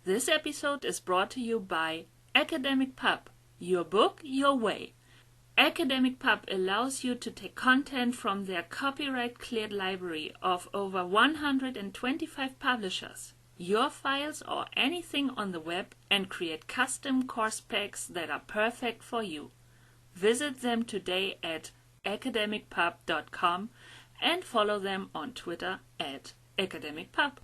This episode is brought to you by Academic Pub, your book, your way. Academic Pub allows you to take content from their copyright-cleared library of over 125 publishers, your files or anything on the web, and create custom course packs that are perfect for you. Visit them today at academicpub.com and follow them on Twitter at academicpub.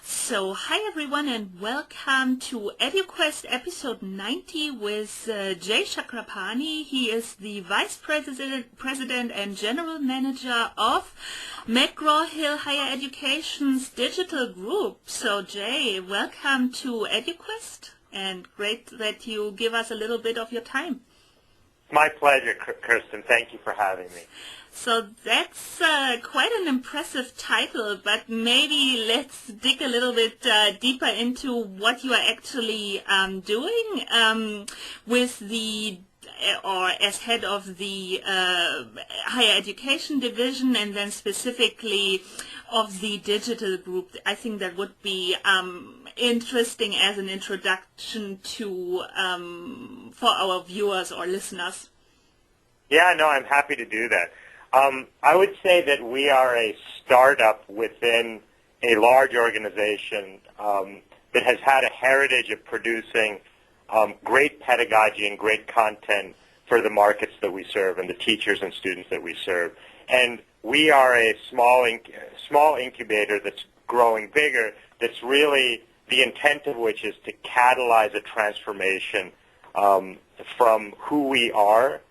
So, hi everyone and welcome to EDUKWEST episode 90 with Jay Chakrapani. He is the Vice President and General Manager of McGraw-Hill Higher Education's digital group. So, Jay, welcome to EDUKWEST and great that you give us a little bit of your time. My pleasure, Kirsten. Thank you for having me. So that's quite an impressive title, but maybe let's dig a little bit deeper into what you are actually doing with the, or as head of the higher education division, and then specifically of the digital group. I think that would be interesting as an introduction to for our viewers or listeners. Yeah, no, I'm happy to do that. I would say that we are a startup within a large organization that has had a heritage of producing great pedagogy and great content for the markets that we serve and the teachers and students that we serve. And we are a small incubator that's growing bigger, that's really the intent of which is to catalyze a transformation from who we are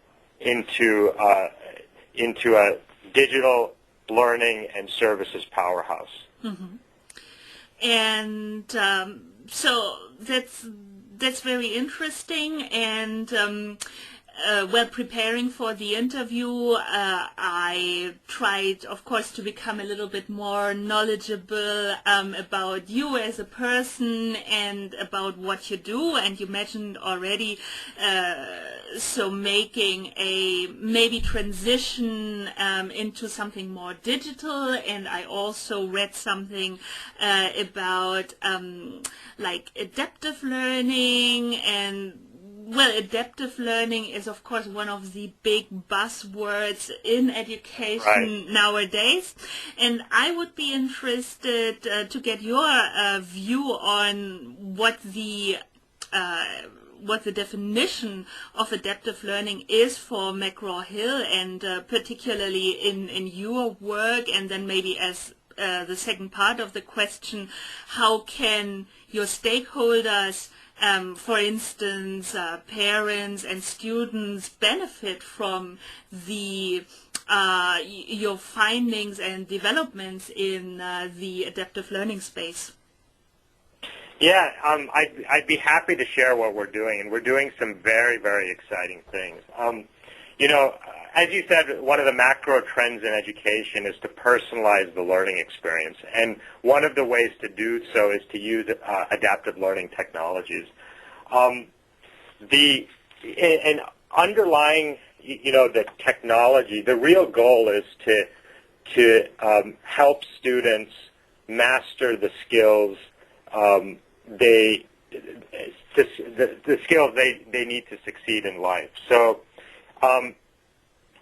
into a digital learning and services powerhouse. Mm-hmm. And so that's very interesting. And while preparing for the interview, I tried, of course, to become a little bit more knowledgeable about you as a person and about what you do. And you mentioned already, so making a maybe transition into something more digital. And I also read something about like adaptive learning and adaptive learning is, of course, one of the big buzzwords in education nowadays. And I would be interested to get your view on what the definition of adaptive learning is for McGraw-Hill, and particularly in your work, and then maybe as the second part of the question, how can your stakeholders, for instance, parents and students, benefit from the your findings and developments in the adaptive learning space? Yeah, I'd be happy to share what we're doing, and we're doing some very, very exciting things. You know, as you said, one of the macro trends in education is to personalize the learning experience, and one of the ways to do so is to use adaptive learning technologies. And underlying, you know, the technology, the real goal is to help students master the skills the skills they need to succeed in life. So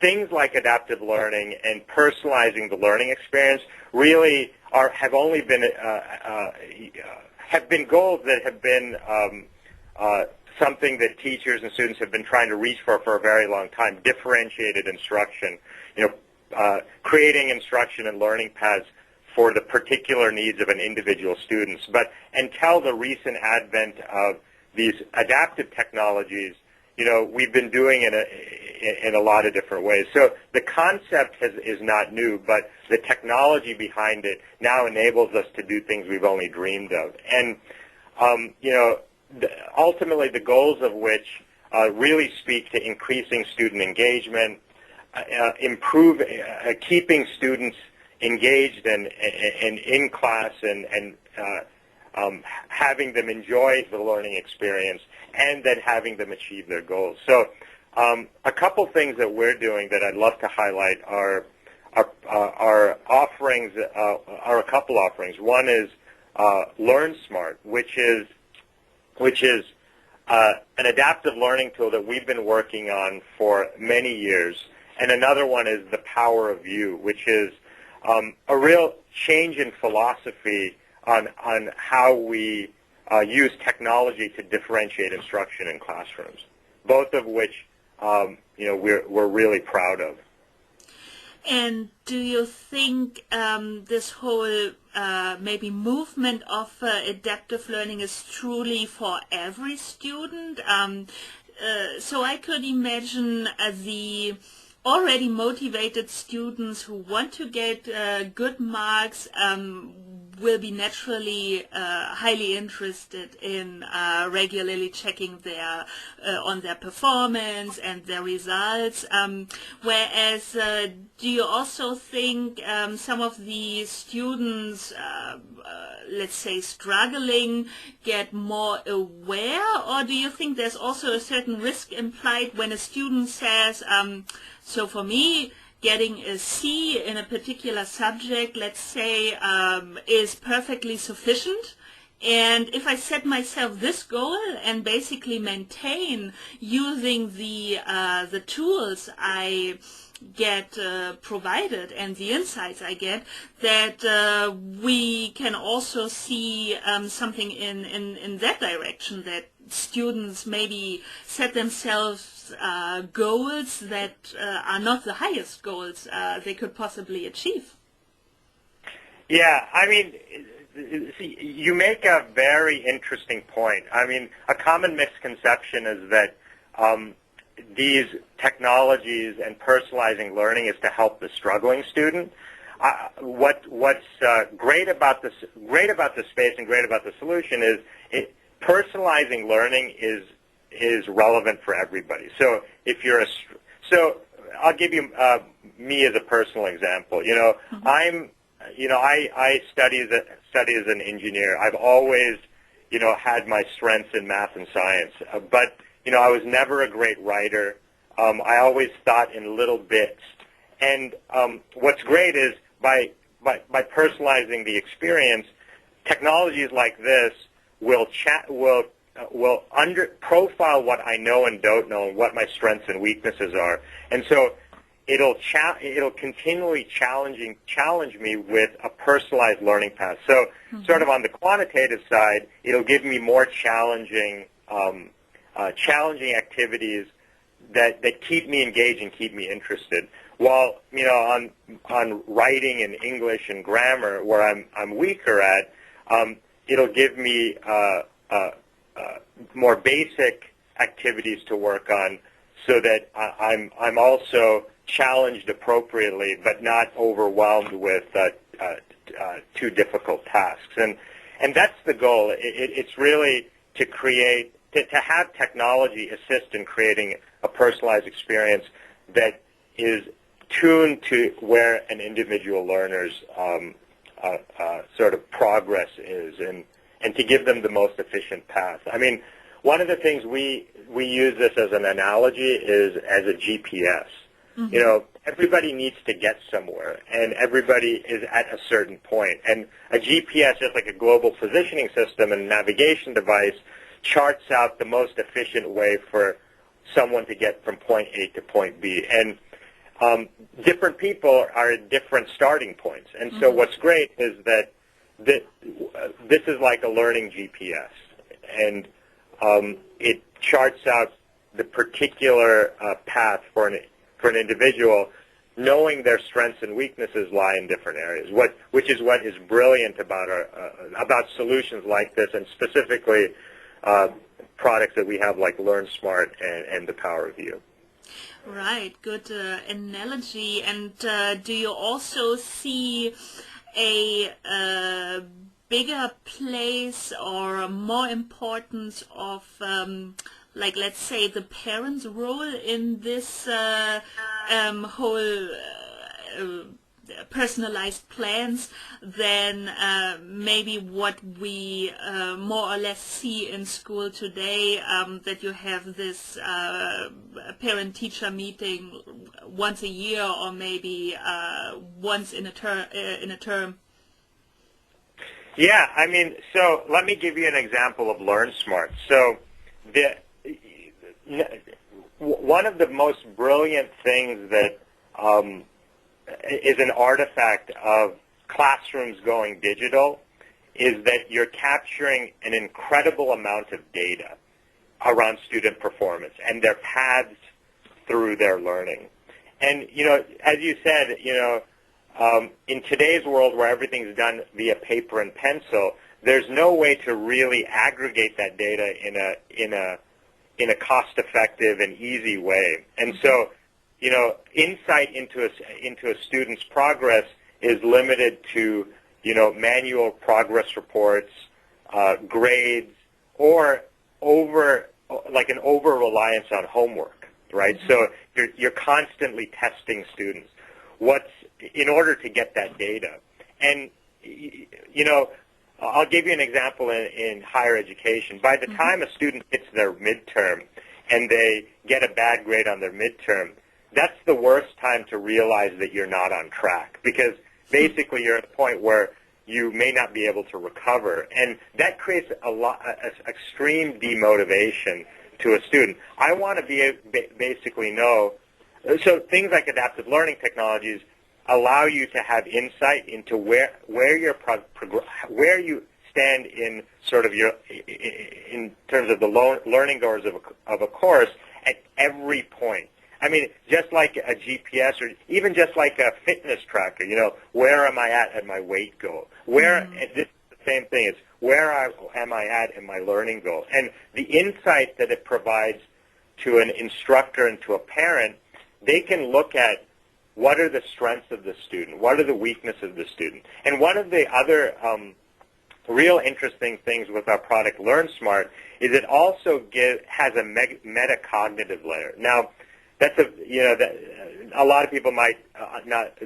things like adaptive learning and personalizing the learning experience really have been goals that have been something that teachers and students have been trying to reach for a very long time. Differentiated instruction, you know, creating instruction and learning paths for the particular needs of an individual student. But until the recent advent of these adaptive technologies, you know, we've been doing it in a lot of different ways. So the concept is not new, but the technology behind it now enables us to do things we've only dreamed of. And, you know, ultimately the goals of which really speak to increasing student engagement, keeping students engaged and in class and having them enjoy the learning experience, and then having them achieve their goals. So a couple things that we're doing that I'd love to highlight are offerings, are a couple offerings. One is LearnSmart, which is an adaptive learning tool that we've been working on for many years. And another one is the Power of You, which is a real change in philosophy on how we use technology to differentiate instruction in classrooms, both of which we're really proud of. And do you think this whole maybe movement of adaptive learning is truly for every student? So I could imagine the already motivated students who want to get good marks will be naturally highly interested in regularly checking on their performance and their results. Whereas, do you also think some of the students, let's say, struggling, get more aware, or do you think there's also a certain risk implied when a student says, so for me, getting a C in a particular subject, let's say, is perfectly sufficient. And if I set myself this goal and basically maintain using the tools I get provided and the insights I get, that we can also see something in that direction, that students maybe set themselves goals that are not the highest goals they could possibly achieve. Yeah, I mean, see, you make a very interesting point. I mean, a common misconception is that these technologies and personalizing learning is to help the struggling student. What's great about the space and great about the solution is personalizing learning is relevant for everybody. So if you're so I'll give you me as a personal example. I study as an engineer. I've always had my strengths in math and science, but I was never a great writer. I always thought in little bits. And what's great is by personalizing the experience, technologies like this will profile what I know and don't know, and what my strengths and weaknesses are. And so it'll continually challenge me with a personalized learning path. So sort of on the quantitative side, it'll give me more challenging activities that keep me engaged and keep me interested. While on writing and English and grammar, where I'm weaker at, it'll give me more basic activities to work on, so that I'm also challenged appropriately, but not overwhelmed with too difficult tasks. And that's the goal. It's really to have technology assist in creating a personalized experience that is tuned to where an individual learner's sort of progress is, and to give them the most efficient path. I mean, one of the things we use this as an analogy is as a GPS. Mm-hmm. Everybody needs to get somewhere, and everybody is at a certain point. And a GPS, just like a global positioning system and navigation device, charts out the most efficient way for someone to get from point A to point B. And different people are at different starting points. And so what's great is that this is like a learning GPS, and it charts out the particular path for an individual, knowing their strengths and weaknesses lie in different areas. Which is what is brilliant about solutions like this, and specifically products that we have like LearnSmart and the Power of You. Right, good analogy. And do you also see a bigger place or more importance of, like, let's say, the parents' role in this whole personalized plans than maybe what we more or less see in school today, that you have this parent-teacher meeting once a year or maybe once in a term. Yeah, I mean, so let me give you an example of LearnSmart. So one of the most brilliant things that is an artifact of classrooms going digital is that you're capturing an incredible amount of data around student performance and their paths through their learning. And, as you said, in today's world where everything's done via paper and pencil, there's no way to really aggregate that data in a cost-effective and easy way. And so, insight into a student's progress is limited to, manual progress reports, grades, or an over-reliance on homework, right? Mm-hmm. So you're constantly testing students. In order to get that data. And, I'll give you an example in higher education. By the time a student hits their midterm and they get a bad grade on their midterm, that's the worst time to realize that you're not on track, because basically you're at a point where you may not be able to recover. And that creates extreme demotivation to a student. I want to basically know, so things like adaptive learning technologies allow you to have insight into where you stand in sort of in terms of the learning goals of a course at every point. I mean, just like a GPS or even just like a fitness tracker, where am I at my weight goal? This is the same thing. It's where am I at in my learning goal? And the insight that it provides to an instructor and to a parent, they can look at what are the strengths of the student, what are the weaknesses of the student. And one of the other real interesting things with our product LearnSmart is it also has a metacognitive layer. Now, that's a lot of people might not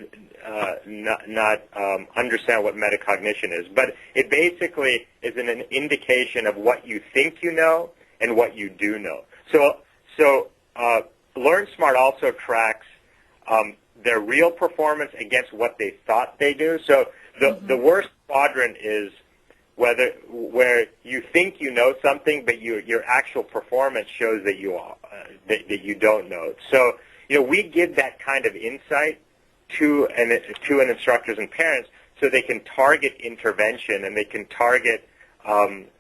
understand what metacognition is, but it basically is an indication of what you think you know and what you do know. So LearnSmart also tracks their real performance against what they thought they do. So the worst quadrant is where you think you know something, but your actual performance shows that that you don't know. So we give that kind of insight to an instructors and parents, so they can target intervention and they can target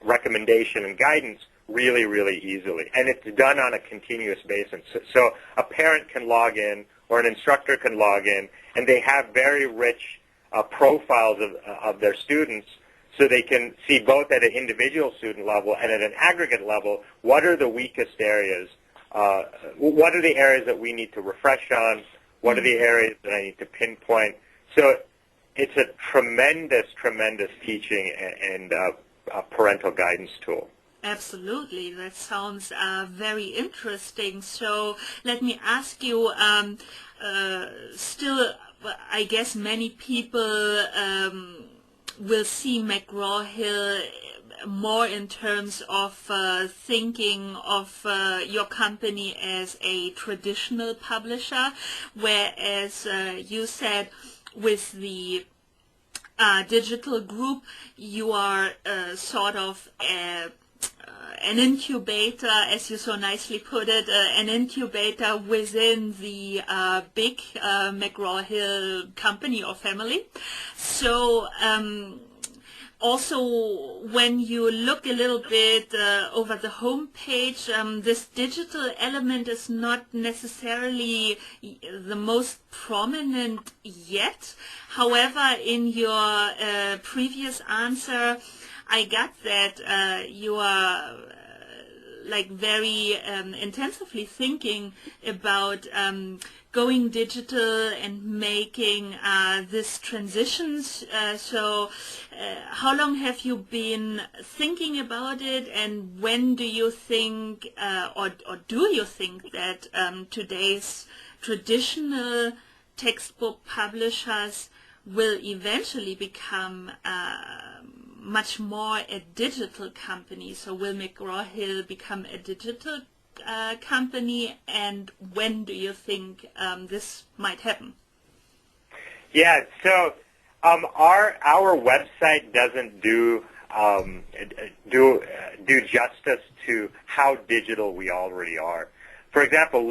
recommendation and guidance really, really easily. And it's done on a continuous basis. So a parent can log in or an instructor can log in, and they have very rich profiles of their students, so they can see both at an individual student level and at an aggregate level what are the weakest areas, what are the areas that we need to refresh on, what are the areas that I need to pinpoint. So it's a tremendous, tremendous teaching and parental guidance tool. Absolutely. That sounds very interesting. So let me ask you, still, I guess many people will see McGraw-Hill more in terms of thinking of your company as a traditional publisher, whereas you said with the digital group, you are sort of an incubator, as you so nicely put it, an incubator within the big McGraw-Hill company or family. So also, when you look a little bit over the home page, this digital element is not necessarily the most prominent yet. However, in your previous answer, I got that you are very intensively thinking about going digital and making this transitions. So how long have you been thinking about it, and when do you think, or do you think that today's traditional textbook publishers will eventually become much more a digital company. So will McGraw-Hill become a digital company, and when do you think this might happen? Yeah, so our website doesn't do justice to how digital we already are. For example,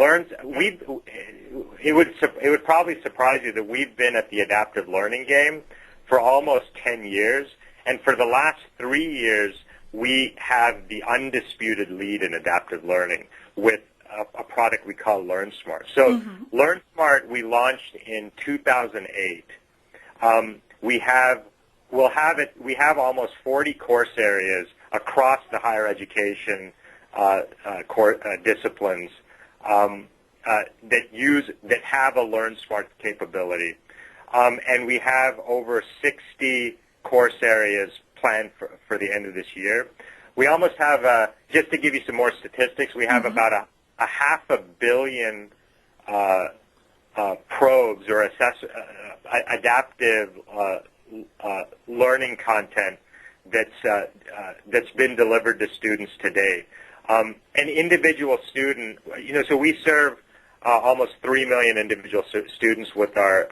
it would probably surprise you that we've been at the adaptive learning game for almost 10 years, and for the last 3 years, we have the undisputed lead in adaptive learning with a product we call LearnSmart. So LearnSmart we launched in 2008. We have almost 40 course areas across the higher education disciplines that have a LearnSmart capability, and we have over 60 course areas planned for the end of this year. We almost have, just to give you some more statistics, we have about a 500 million probes or adaptive learning content that's been delivered to students today. An individual student, so we serve almost 3 million individual students with our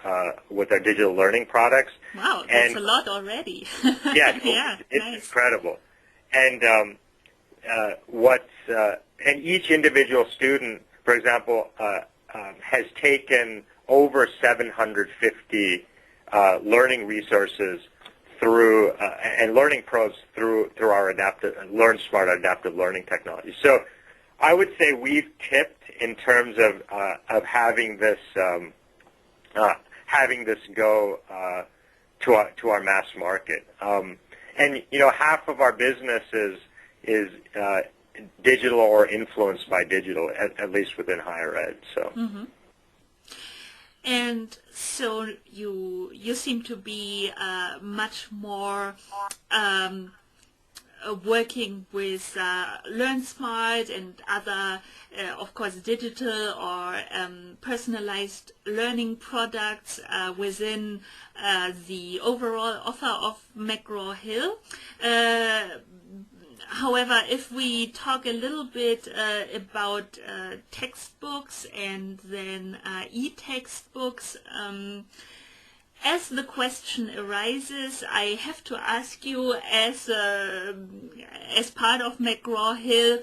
digital learning products. Wow, that's a lot already. Yeah, it's nice. Incredible. And and each individual student, for example, has taken over 750 learning resources through and learning probes through our LearnSmart adaptive learning technology. So I would say we've tipped in terms of having this go to our mass market. And half of our business is digital or influenced by digital, at least within higher ed. So. And so you seem to be much more working with LearnSmart and other, of course, digital or personalized learning products within the overall offer of McGraw-Hill. However, if we talk a little bit about textbooks and then e-textbooks, as the question arises, I have to ask you, as part of McGraw-Hill,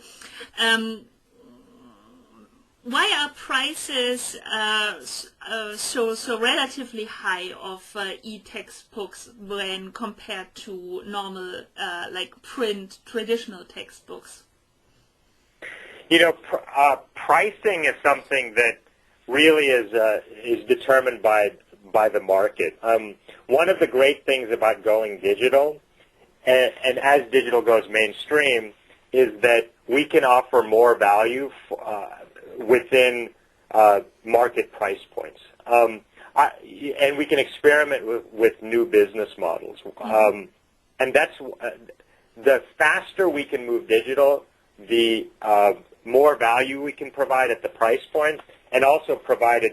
why are prices so relatively high of e-textbooks when compared to normal like print traditional textbooks? Pricing is something that really is determined by the market. One of the great things about going digital, and as digital goes mainstream, is that we can offer more value within market price points. And we can experiment with new business models. And that's the faster we can move digital, the more value we can provide at the price point, and also provide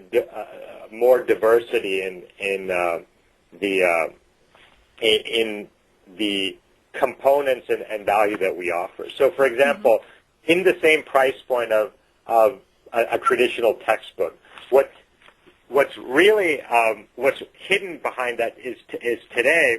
more diversity in the components and value that we offer. So, for example, in the same price point of a traditional textbook, what's really what's hidden behind that is today,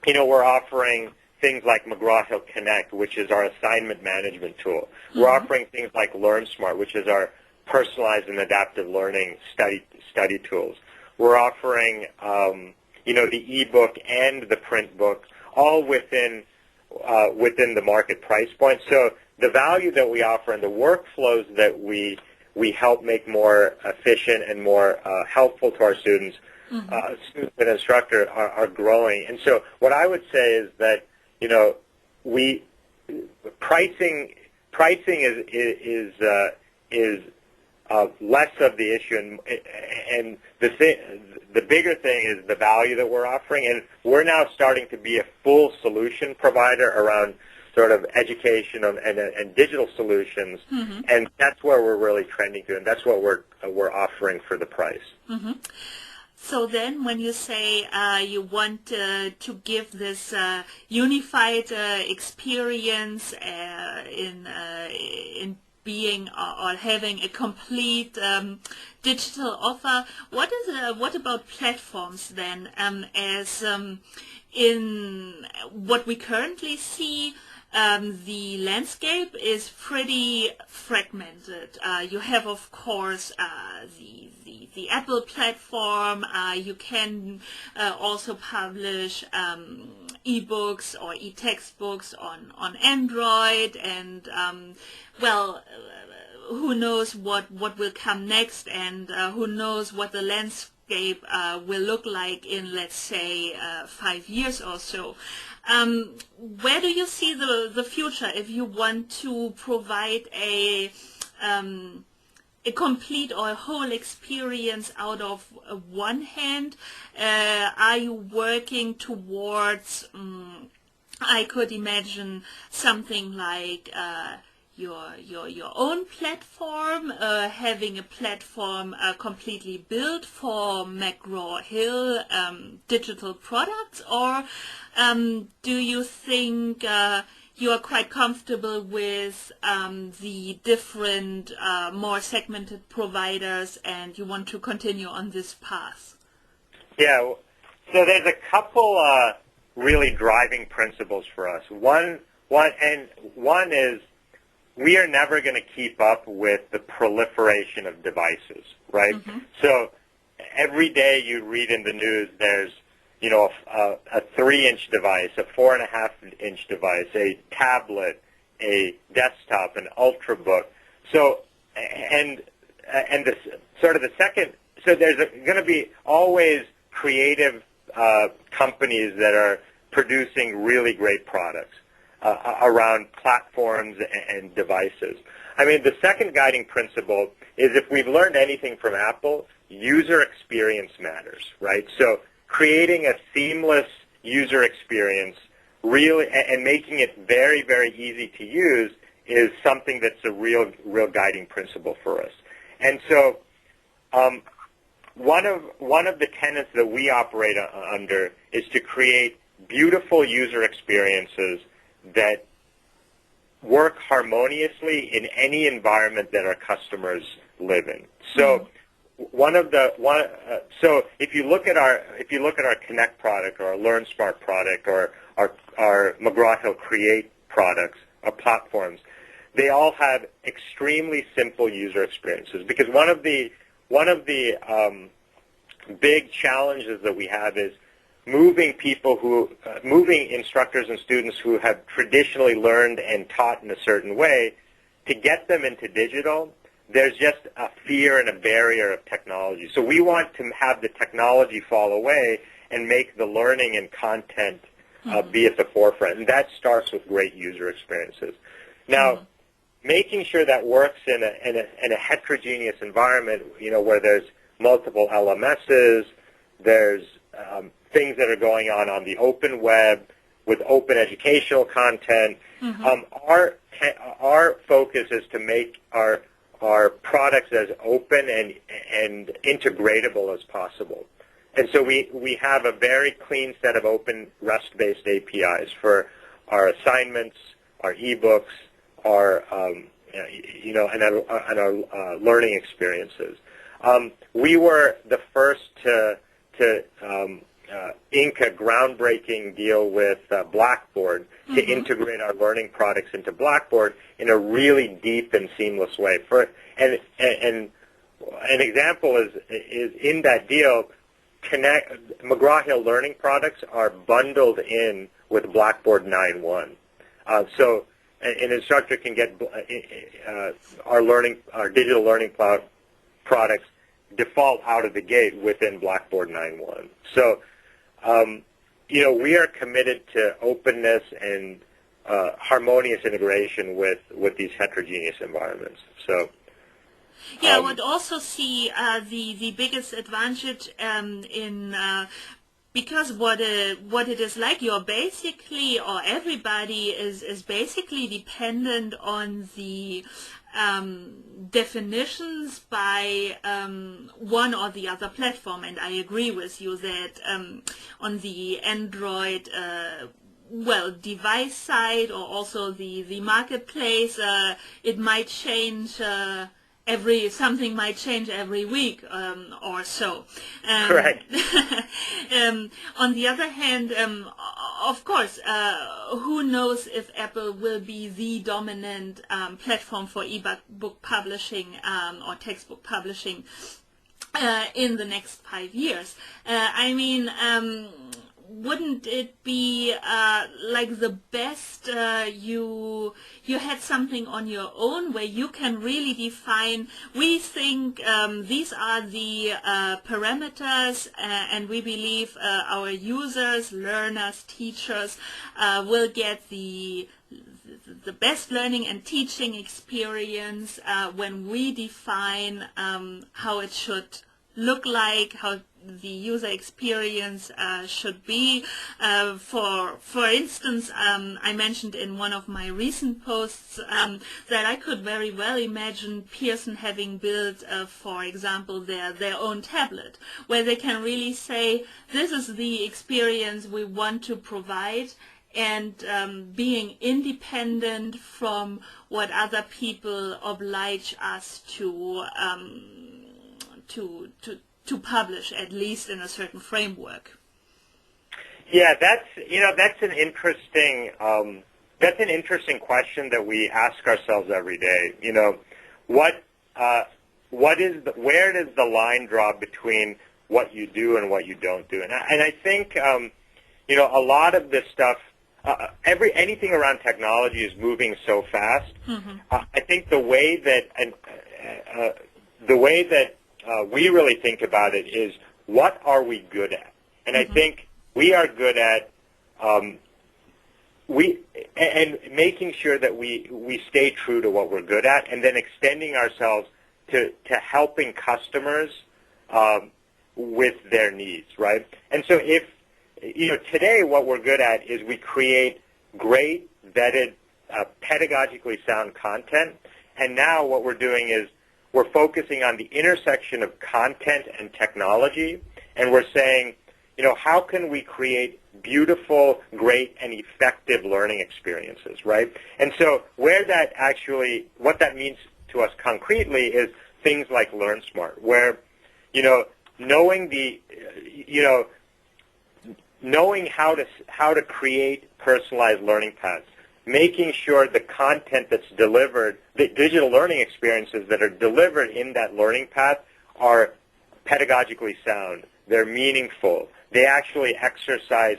we're offering things like McGraw-Hill Connect, which is our assignment management tool. We're offering things like LearnSmart, which is our personalized and adaptive learning study tools. We're offering, the e-book and the print book, all within the market price point. So the value that we offer and the workflows that we help make more efficient and more helpful to our students, students and instructors are growing. And so what I would say is that, pricing is less of the issue, and the bigger thing is the value that we're offering. And we're now starting to be a full solution provider around sort of education and digital solutions, and that's where we're really trending to, and that's what we're offering for the price. So then when you say you want to give this unified experience in being or having a complete digital offer, what about platforms then? As in what we currently see, the landscape is pretty fragmented. You have, of course, the Apple platform. You can also publish e-books or e-textbooks on Android, and who knows what will come next, and who knows what the landscape will look like in, let's say, 5 years or so. Where do you see the future if you want to provide a complete or a whole experience out of one hand? Are you working towards, I could imagine something like your own platform, having a platform completely built for McGraw-Hill digital products, or do you think you are quite comfortable with the different, more segmented providers, and you want to continue on this path? Yeah, so there's a couple really driving principles for us. One is we are never going to keep up with the proliferation of devices, right? So every day you read in the news there's, a 3-inch device, a 4.5-inch device, a tablet, a desktop, an ultrabook. So, and the sort of the second, so there's going to be always creative companies that are producing really great products around platforms and devices. I mean, the second guiding principle is, if we've learned anything from Apple, user experience matters, right? So creating a seamless user experience really and making it very, very easy to use is something that's a real guiding principle for us. And so one of the tenets that we operate under is to create beautiful user experiences that work harmoniously in any environment that our customers live in. So so if you look at our Connect product or our LearnSmart product or our McGraw-Hill Create products or platforms, they all have extremely simple user experiences, because one of the big challenges that we have is moving instructors and students who have traditionally learned and taught in a certain way, to get them into digital. There's just a fear and a barrier of technology. So we want to have the technology fall away and make the learning and content be at the forefront, and that starts with great user experiences. Now, making sure that works in a heterogeneous environment, where there's multiple LMSs, there's things that are going on the open web with open educational content. Our focus is to make our products as open and integratable as possible. And so we have a very clean set of open REST-based APIs for our assignments, our ebooks, our and our learning experiences. We were the first to ink a groundbreaking deal with Blackboard to integrate our learning products into Blackboard in a really deep and seamless way. And an example is in that deal, McGraw-Hill learning products are bundled in with Blackboard 9.1. So an instructor can get our digital learning cloud products default out of the gate within Blackboard 9.1. So, we are committed to openness and harmonious integration with these heterogeneous environments. So, I would also see the biggest advantage in because what it is like, you're basically, or everybody is basically dependent on the definitions by one or the other platform. And I agree with you that on the Android device side, or also the marketplace, it might change something might change every week or so. Correct. On the other hand, of course, who knows if Apple will be the dominant platform for e-book publishing or textbook publishing in the next 5 years. Wouldn't it be like the best you had something on your own where you can really define, we think these are the parameters, and we believe our users, learners, teachers will get the best learning and teaching experience when we define how it should look like, how the user experience should be. For instance, I mentioned in one of my recent posts that I could very well imagine Pearson having built, for example, their own tablet, where they can really say, this is the experience we want to provide, and being independent from what other people oblige us to publish, at least in a certain framework. Yeah, that's an interesting question that we ask ourselves every day. Where does the line draw between what you do and what you don't do? And I think a lot of this stuff, anything around technology is moving so fast. Mm-hmm. I think the way that we really think about it is, what are we good at? And mm-hmm. I think we are good at making sure that we stay true to what we're good at, and then extending ourselves to helping customers with their needs, right? And so if today what we're good at is we create great, vetted, pedagogically sound content, and now what we're doing is we're focusing on the intersection of content and technology, and we're saying, how can we create beautiful, great, and effective learning experiences, right? And so what that means to us concretely is things like LearnSmart, where, knowing how to create personalized learning paths, making sure the content that's delivered, the digital learning experiences that are delivered in that learning path are pedagogically sound, they're meaningful, they actually exercise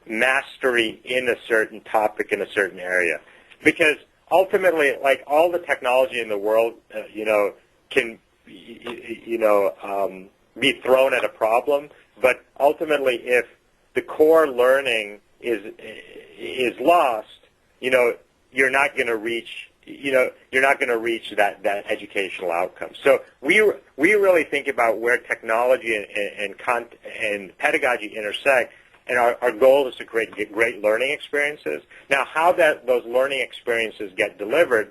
mastery in a certain topic in a certain area. Because ultimately, like, all the technology in the world, can, be thrown at a problem, but ultimately if the core learning is lost, you're not going to reach that educational outcome. So we really think about where technology and pedagogy intersect, and our goal is to create great learning experiences. Now, how those learning experiences get delivered,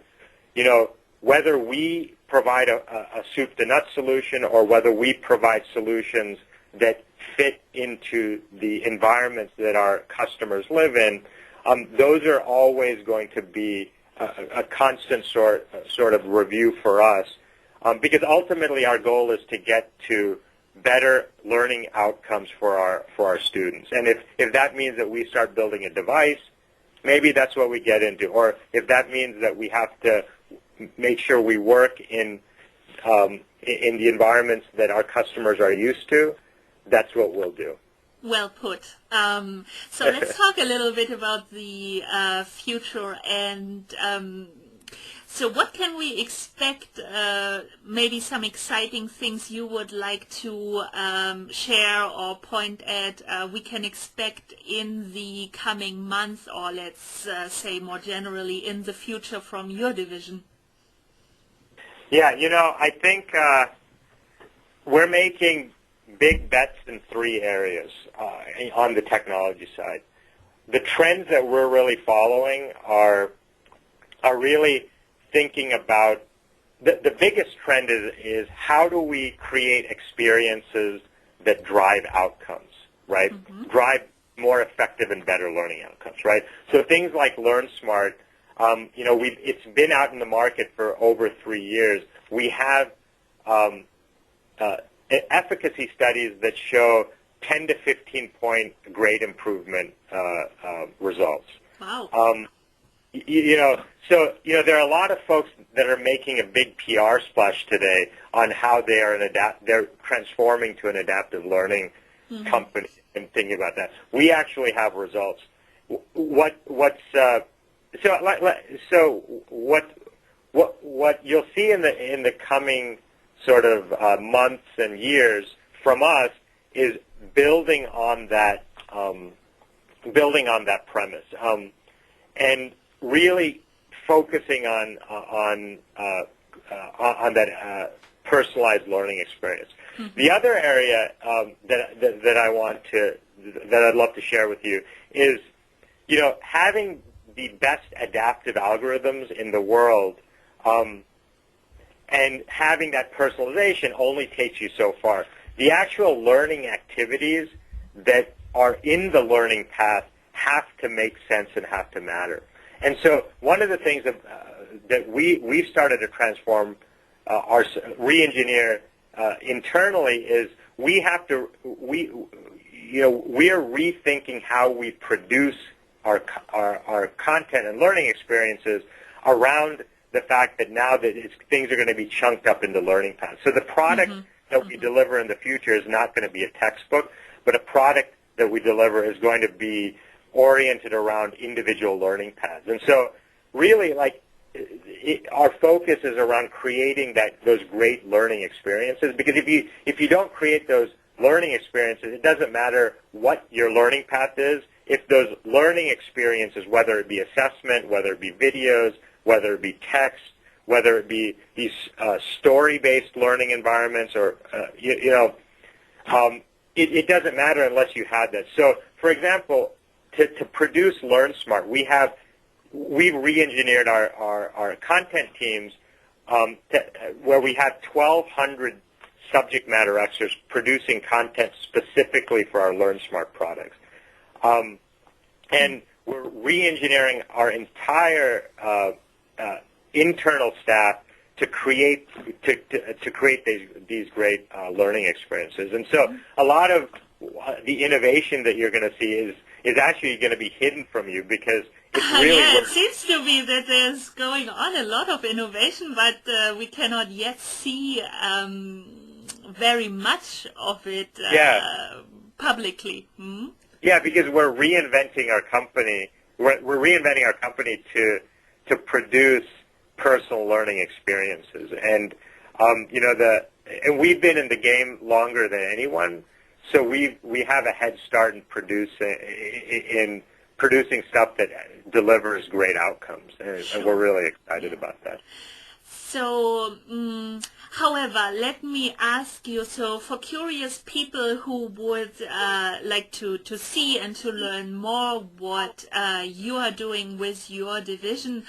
whether we provide a soup to nuts solution or whether we provide solutions that fit into the environments that our customers live in, those are always going to be a constant sort of review for us, because ultimately our goal is to get to better learning outcomes for our students. And if that means that we start building a device, maybe that's what we get into. Or if that means that we have to make sure we work in the environments that our customers are used to, that's what we'll do. Well put. So let's talk a little bit about the future, and so what can we expect, maybe some exciting things you would like to share or point at we can expect in the coming month, or let's say more generally in the future from your division? Yeah, I think we're making big bets in three areas on the technology side. The trends that we're really following are really thinking about the biggest trend is how do we create experiences that drive outcomes, right? Mm-hmm. Drive more effective and better learning outcomes, right? So things like LearnSmart, it's been out in the market for over 3 years. We have efficacy studies that show 10 to 15 point grade improvement results. Wow. There are a lot of folks that are making a big PR splash today on how they're transforming to an adaptive learning mm-hmm. company and thinking about that. We actually have results. What you'll see in the coming sort of months and years from us is building on that premise and really focusing on that personalized learning experience. Mm-hmm. The other area that I'd love to share with you is, having the best adaptive algorithms in the world, and having that personalization only takes you so far. The actual learning activities that are in the learning path have to make sense and have to matter. And so one of the things that we've started to transform, re-engineer internally is we are rethinking how we produce our content and learning experiences around the fact that now that things are going to be chunked up into learning paths. So the product mm-hmm. that we deliver in the future is not going to be a textbook, but a product that we deliver is going to be oriented around individual learning paths. And so really, our focus is around creating those great learning experiences, because if you don't create those learning experiences, it doesn't matter what your learning path is. If those learning experiences, whether it be assessment, whether it be videos, whether it be text, whether it be these story-based learning environments, or it doesn't matter unless you have that. So, for example, to produce LearnSmart, we've re-engineered our content teams where we have 1,200 subject matter experts producing content specifically for our LearnSmart products. And we're re-engineering our entire internal staff to create these great learning experiences. And so a lot of the innovation that you're going to see is actually going to be hidden from you, because it's really it seems to be that there's going on a lot of innovation, but we cannot yet see very much of it publicly. Hmm? Yeah, because we're reinventing our company. We're reinventing our company to produce personal learning experiences, and and we've been in the game longer than anyone, so we have a head start in producing stuff that delivers great outcomes, and we're really excited about that. So, however, let me ask you, so for curious people who would like to see and to learn more what you are doing with your division,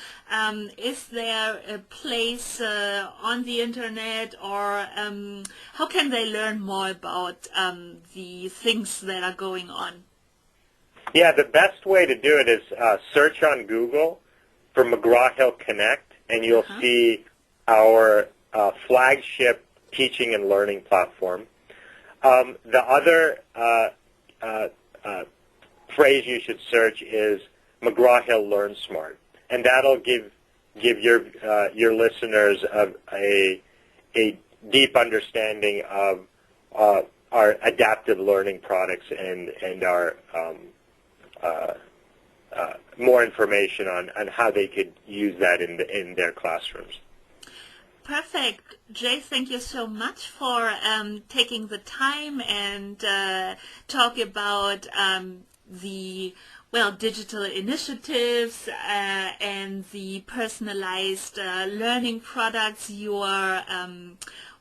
is there a place on the internet, or how can they learn more about the things that are going on? Yeah, the best way to do it is search on Google for McGraw-Hill Connect, and you'll see our flagship teaching and learning platform. The other phrase you should search is McGraw-Hill LearnSmart, and that'll give your listeners a deep understanding of our adaptive learning products and our more information on how they could use that in their classrooms. Perfect. Jay, thank you so much for taking the time and talk about the digital initiatives and the personalized learning products you are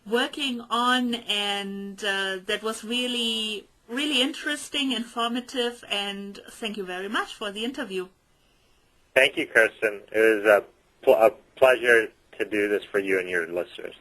working on, and that was really, really interesting, informative, and thank you very much for the interview. Thank you, Kirsten. It was a pleasure to do this for you and your listeners.